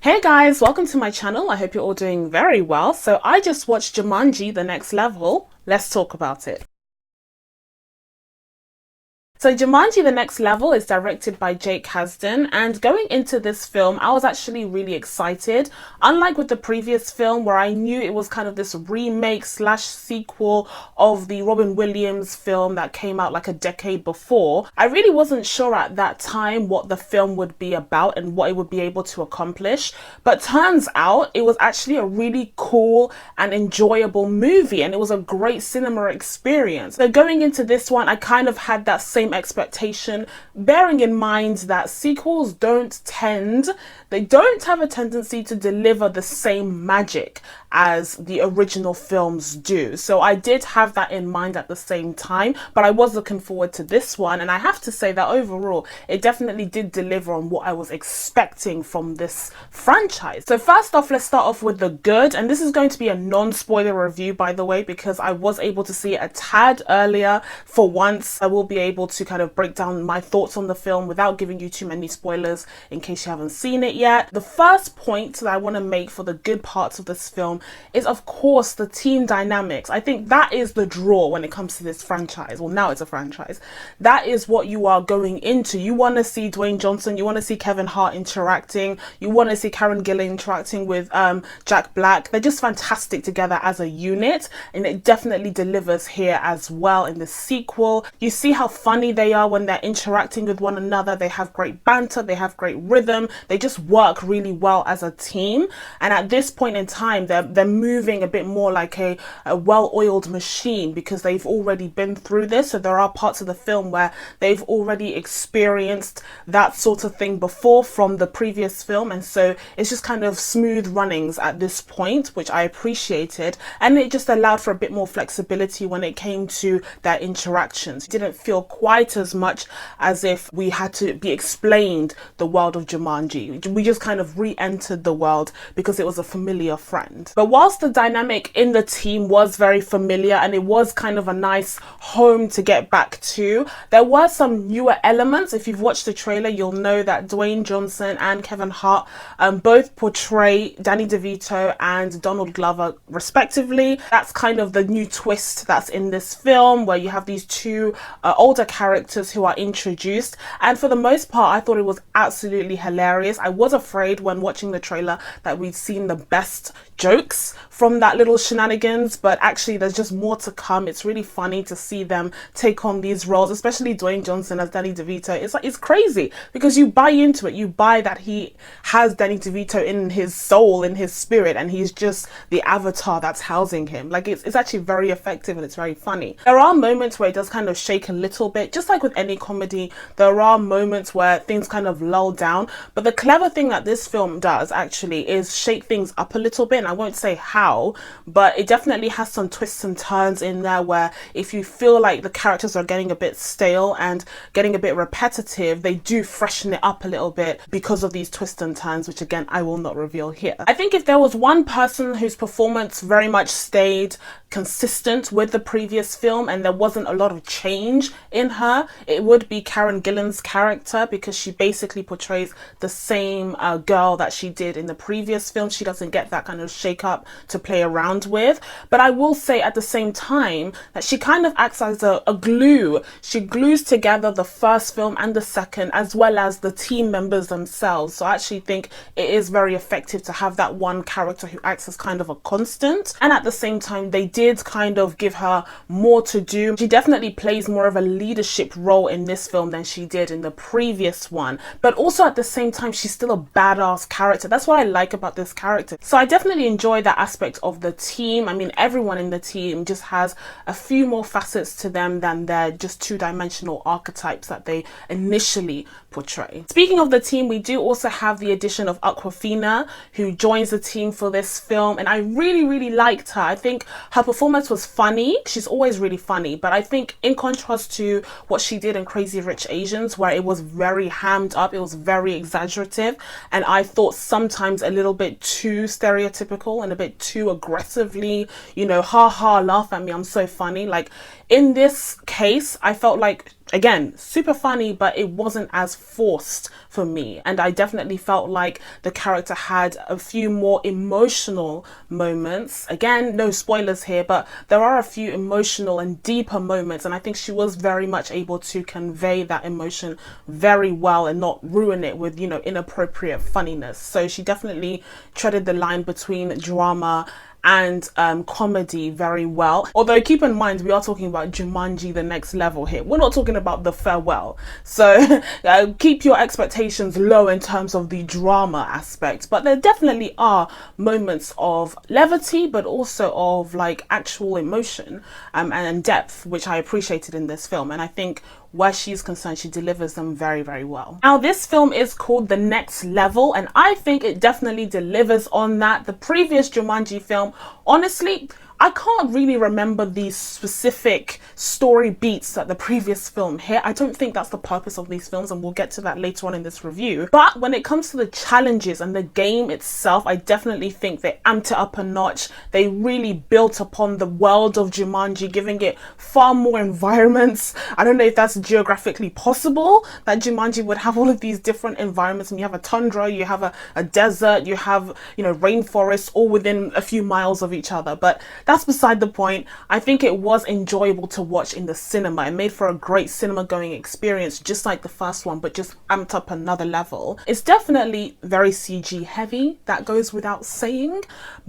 Hey guys, welcome to my channel. I hope you're all doing very well. So I just watched Jumanji, The Next Level. Let's talk about it. So Jumanji The Next Level is directed by Jake Kasdan, and going into this film I was actually really excited. Unlike with the previous film where I knew it was kind of this remake slash sequel of the Robin Williams film that came out like a decade before, I really wasn't sure at that time what the film would be about and what it would be able to accomplish. But turns out it was actually a really cool and enjoyable movie, and it was a great cinema experience. So going into this one I kind of had that same expectation, bearing in mind that sequels don't have a tendency to deliver the same magic as the original films do. So I did have that in mind at the same time, but I was looking forward to this one, and I have to say that overall it definitely did deliver on what I was expecting from this franchise. So first off, let's start off with the good, and this is going to be a non-spoiler review, by the way, because I was able to see it a tad earlier. For once I will be able to kind of break down my thoughts on the film without giving you too many spoilers in case you haven't seen it yet. The first point that I want to make for the good parts of this film is, of course, the team dynamics. I think that is the draw when it comes to this franchise. Well, now it's a franchise. That is what you are going into. You want to see Dwayne Johnson, you want to see Kevin Hart interacting, you want to see Karen Gillan interacting with Jack Black. They're just fantastic together as a unit, and it definitely delivers here as well in the sequel. You see how funny they are when they're interacting with one another. They have great banter, they have great rhythm, they just work really well as a team. And at this point in time they're moving a bit more like a well-oiled machine, because they've already been through this. So there are parts of the film where they've already experienced that sort of thing before from the previous film, and so it's just kind of smooth runnings at this point, which I appreciated, and it just allowed for a bit more flexibility when it came to their interactions. It didn't feel quite as much as if we had to be explained the world of Jumanji. We just kind of re-entered the world because it was a familiar friend. But whilst the dynamic in the team was very familiar and it was kind of a nice home to get back to, there were some newer elements. If you've watched the trailer, you'll know that Dwayne Johnson and Kevin Hart both portray Danny DeVito and Donald Glover respectively. That's kind of the new twist that's in this film, where you have these two older characters who are introduced, and for the most part I thought it was absolutely hilarious. I was afraid when watching the trailer that we'd seen the best jokes from that little shenanigans, but actually there's just more to come. It's really funny to see them take on these roles, especially Dwayne Johnson as Danny DeVito. It's crazy because you buy into it. You buy that he has Danny DeVito in his soul, in his spirit, and he's just the avatar that's housing him. Like it's actually very effective and it's very funny. There are moments where it does kind of shake a little bit, just like with any comedy. There are moments where things kind of lull down, but the clever thing that this film does actually is shake things up a little bit. And I won't say how, but it definitely has some twists and turns in there where if you feel like the characters are getting a bit stale and getting a bit repetitive, they do freshen it up a little bit because of these twists and turns, which again I will not reveal here. I think if there was one person whose performance very much stayed consistent with the previous film and there wasn't a lot of change in her, it would be Karen Gillan's character, because she basically portrays the same girl that she did in the previous film. She doesn't get that kind of shake up to play around with, but I will say at the same time that she kind of acts as a glue. She glues together the first film and the second, as well as the team members themselves. So I actually think it is very effective to have that one character who acts as kind of a constant, and at the same time they did kind of give her more to do. She definitely plays more of a leadership role in this film than she did in the previous one, but also at the same time she's still a badass character. That's what I like about this character. So I definitely enjoy that aspect of the team. I mean, everyone in the team just has a few more facets to them than their just two-dimensional archetypes that they initially portray. Speaking of the team, we do also have the addition of Aquafina, who joins the team for this film, and I really liked her. I think her performance was funny. She's always really funny, but I think in contrast to what she did in Crazy Rich Asians, where it was very hammed up, it was very exaggerative, and I thought sometimes a little bit too stereotypical and a bit too aggressively, you know, ha ha, laugh at me, I'm so funny. Like in this case, I felt like again, super funny, but it wasn't as forced for me. And I definitely felt like the character had a few more emotional moments. Again, no spoilers here, but there are a few emotional and deeper moments, and I think she was very much able to convey that emotion very well and not ruin it with, you know, inappropriate funniness. So she definitely treaded the line between drama and comedy very well. Although keep in mind, we are talking about Jumanji the Next Level here. We're not talking about The Farewell. So keep your expectations low in terms of the drama aspect. But there definitely are moments of levity, but also of like actual emotion and depth, which I appreciated in this film. And I think where she's concerned, she delivers them very, very well. Now, this film is called The Next Level, and I think it definitely delivers on that. The previous Jumanji film, honestly, I can't really remember the specific story beats that the previous film hit. I don't think that's the purpose of these films, and we'll get to that later on in this review. But when it comes to the challenges and the game itself, I definitely think they amped it up a notch. They really built upon the world of Jumanji, giving it far more environments. I don't know if that's geographically possible, that Jumanji would have all of these different environments, and you have a tundra, you have a desert, you have, you know, rainforests all within a few miles of each other. But that's beside the point. I think it was enjoyable to watch in the cinema. It made for a great cinema going experience, just like the first one, but just amped up another level. It's definitely very CG heavy, that goes without saying,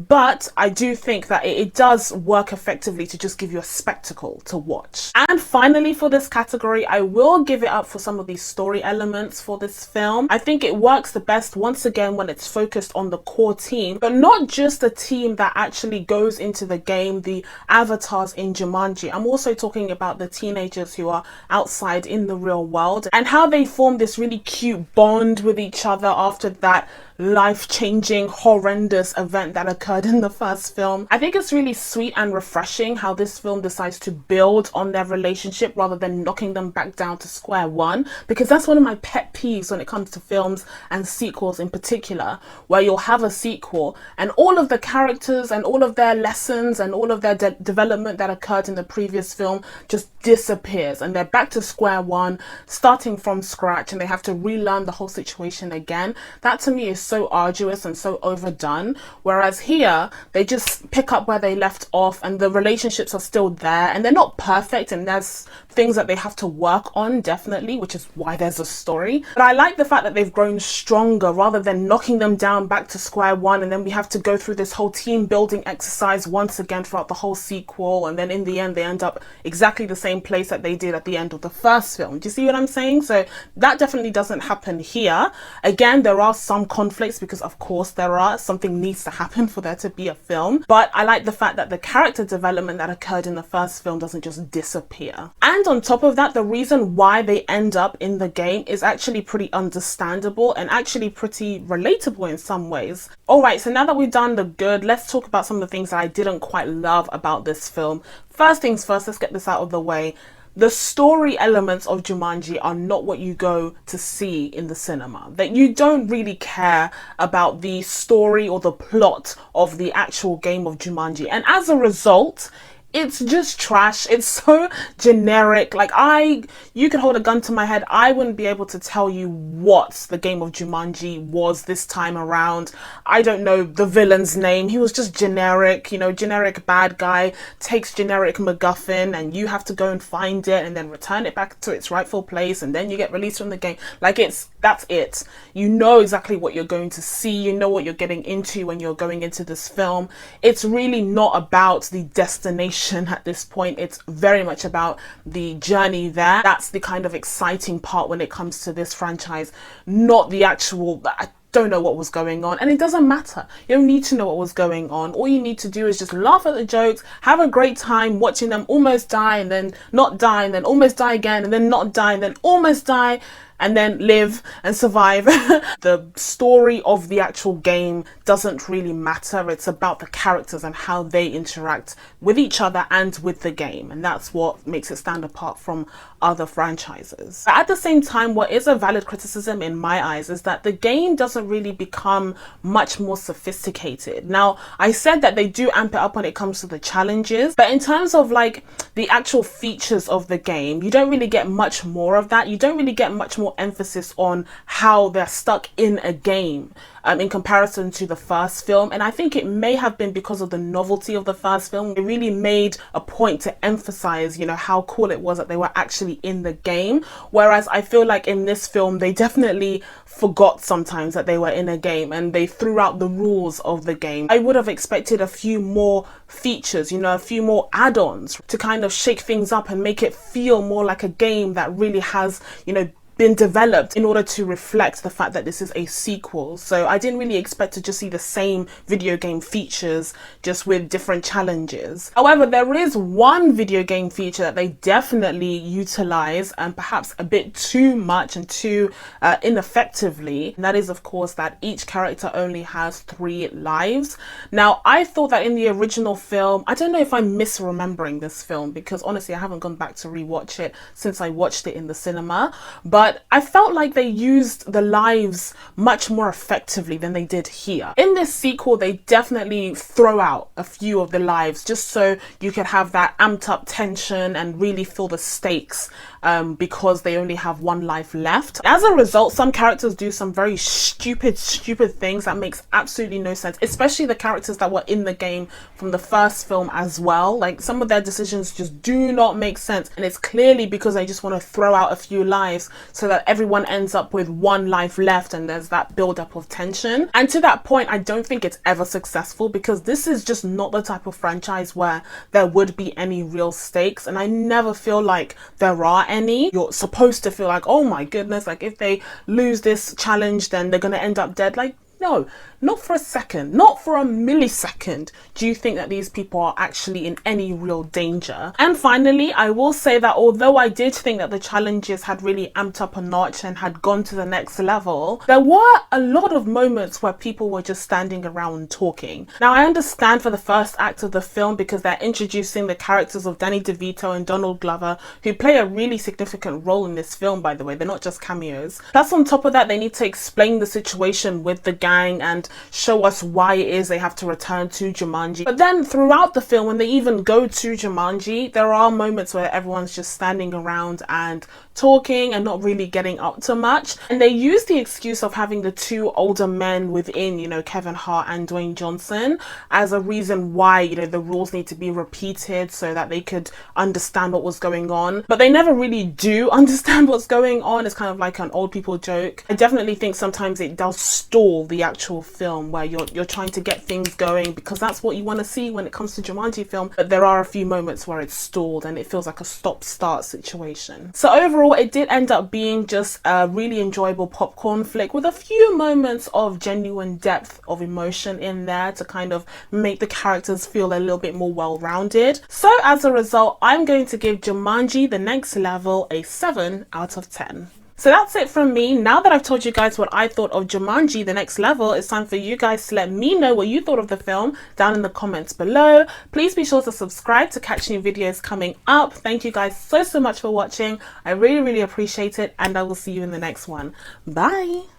but I do think that it does work effectively to just give you a spectacle to watch. And finally, for this category, I will give it up for some of these story elements for this film. I think it works the best once again when it's focused on the core team, but not just the team that actually goes into the game, the avatars in Jumanji. I'm also talking about the teenagers who are outside in the real world and how they form this really cute bond with each other after that life-changing, horrendous event that occurred in the first film. I think it's really sweet and refreshing how this film decides to build on their relationship rather than knocking them back down to square one, because that's one of my pet peeves when it comes to films and sequels in particular, where you'll have a sequel and all of the characters and all of their lessons and all of their development that occurred in the previous film just disappears, and they're back to square one, starting from scratch, and they have to relearn the whole situation again. That to me is so arduous and so overdone, whereas here they just pick up where they left off and the relationships are still there, and they're not perfect and there's things that they have to work on, definitely, which is why there's a story. But I like the fact that they've grown stronger rather than knocking them down back to square one, and then we have to go through this whole team building exercise once again throughout the whole sequel, and then in the end they end up exactly the same place that they did at the end of the first film. Do you see what I'm saying? So that definitely doesn't happen here. Again, there are some conflicts because of course there are, something needs to happen for there to be a film, but I like the fact that the character development that occurred in the first film doesn't just disappear. And on top of that, the reason why they end up in the game is actually pretty understandable and actually pretty relatable in some ways. Alright, so now that we've done the good, let's talk about some of the things that I didn't quite love about this film. First things first, let's get this out of the way. The story elements of Jumanji are not what you go to see in the cinema. That you don't really care about the story or the plot of the actual game of Jumanji. And as a result, it's just trash. It's so generic. Like you could hold a gun to my head, I wouldn't be able to tell you what the game of Jumanji was this time around. I don't know the villain's name. He was just generic, you know, generic bad guy, takes generic MacGuffin, and you have to go and find it and then return it back to its rightful place, and then you get released from the game. Like that's it. You know exactly what you're going to see. You know what you're getting into when you're going into this film. It's really not about the destination at this point. It's very much about the journey there. That's the kind of exciting part when it comes to this franchise, not the actual, I don't know what was going on, and it doesn't matter. You don't need to know what was going on. All you need to do is just laugh at the jokes, have a great time watching them almost die and then not die and then almost die again and then not die and then almost die. and then live and survive. The story of the actual game doesn't really matter. It's about the characters and how they interact with each other and with the game, and that's what makes it stand apart from other franchises. But at the same time, what is a valid criticism in my eyes is that the game doesn't really become much more sophisticated. Now, I said that they do amp it up when it comes to the challenges, but in terms of like the actual features of the game, you don't really get much more of that. You don't really get much more emphasis on how they're stuck in a game in comparison to the first film. And I think it may have been because of the novelty of the first film. It really made a point to emphasize, you know, how cool it was that they were actually in the game. Whereas I feel like in this film, they definitely forgot sometimes that they were in a game and they threw out the rules of the game. I would have expected a few more features, you know, a few more add-ons to kind of shake things up and make it feel more like a game that really has, you know, been developed in order to reflect the fact that this is a sequel. So I didn't really expect to just see the same video game features just with different challenges. However, there is one video game feature that they definitely utilize, and perhaps a bit too much and too ineffectively, and that is of course that each character only has 3 lives. Now, I thought that in the original film, I don't know if I'm misremembering this film because honestly I haven't gone back to rewatch it since I watched it in the cinema, but I felt like they used the lives much more effectively than they did here. In this sequel, they definitely throw out a few of the lives just so you could have that amped up tension and really feel the stakes because they only have 1 life left. As a result, some characters do some very stupid things that makes absolutely no sense, especially the characters that were in the game from the first film as well. Like, some of their decisions just do not make sense, and it's clearly because they just want to throw out a few lives so that everyone ends up with 1 life left and there's that build up of tension. And to that point, I don't think it's ever successful because this is just not the type of franchise where there would be any real stakes, and I never feel like there are any. You're supposed to feel like, oh my goodness, like if they lose this challenge then they're gonna end up dead. Like, no, not for a second, not for a millisecond do you think that these people are actually in any real danger. And finally, I will say that although I did think that the challenges had really amped up a notch and had gone to the next level, there were a lot of moments where people were just standing around talking. Now, I understand for the first act of the film because they're introducing the characters of Danny DeVito and Donald Glover, who play a really significant role in this film, by the way. They're not just cameos. Plus, on top of that, they need to explain the situation with the gang and show us why it is they have to return to Jumanji. But then throughout the film, when they even go to Jumanji, there are moments where everyone's just standing around and talking and not really getting up to much. And they use the excuse of having the 2 older men within, you know, Kevin Hart and Dwayne Johnson, as a reason why, you know, the rules need to be repeated so that they could understand what was going on. But they never really do understand what's going on. It's kind of like an old people joke. I definitely think sometimes it does stall the actual film where you're trying to get things going because that's what you want to see when it comes to Jumanji film. But there are a few moments where it's stalled and it feels like a stop-start situation. So overall, it did end up being just a really enjoyable popcorn flick with a few moments of genuine depth of emotion in there to kind of make the characters feel a little bit more well-rounded. So as a result, I'm going to give Jumanji: The Next Level a 7 out of 10. So that's it from me. Now that I've told you guys what I thought of Jumanji: The Next Level, it's time for you guys to let me know what you thought of the film down in the comments below. Please be sure to subscribe to catch new videos coming up. Thank you guys so much for watching. I really appreciate it, and I will see you in the next one. Bye!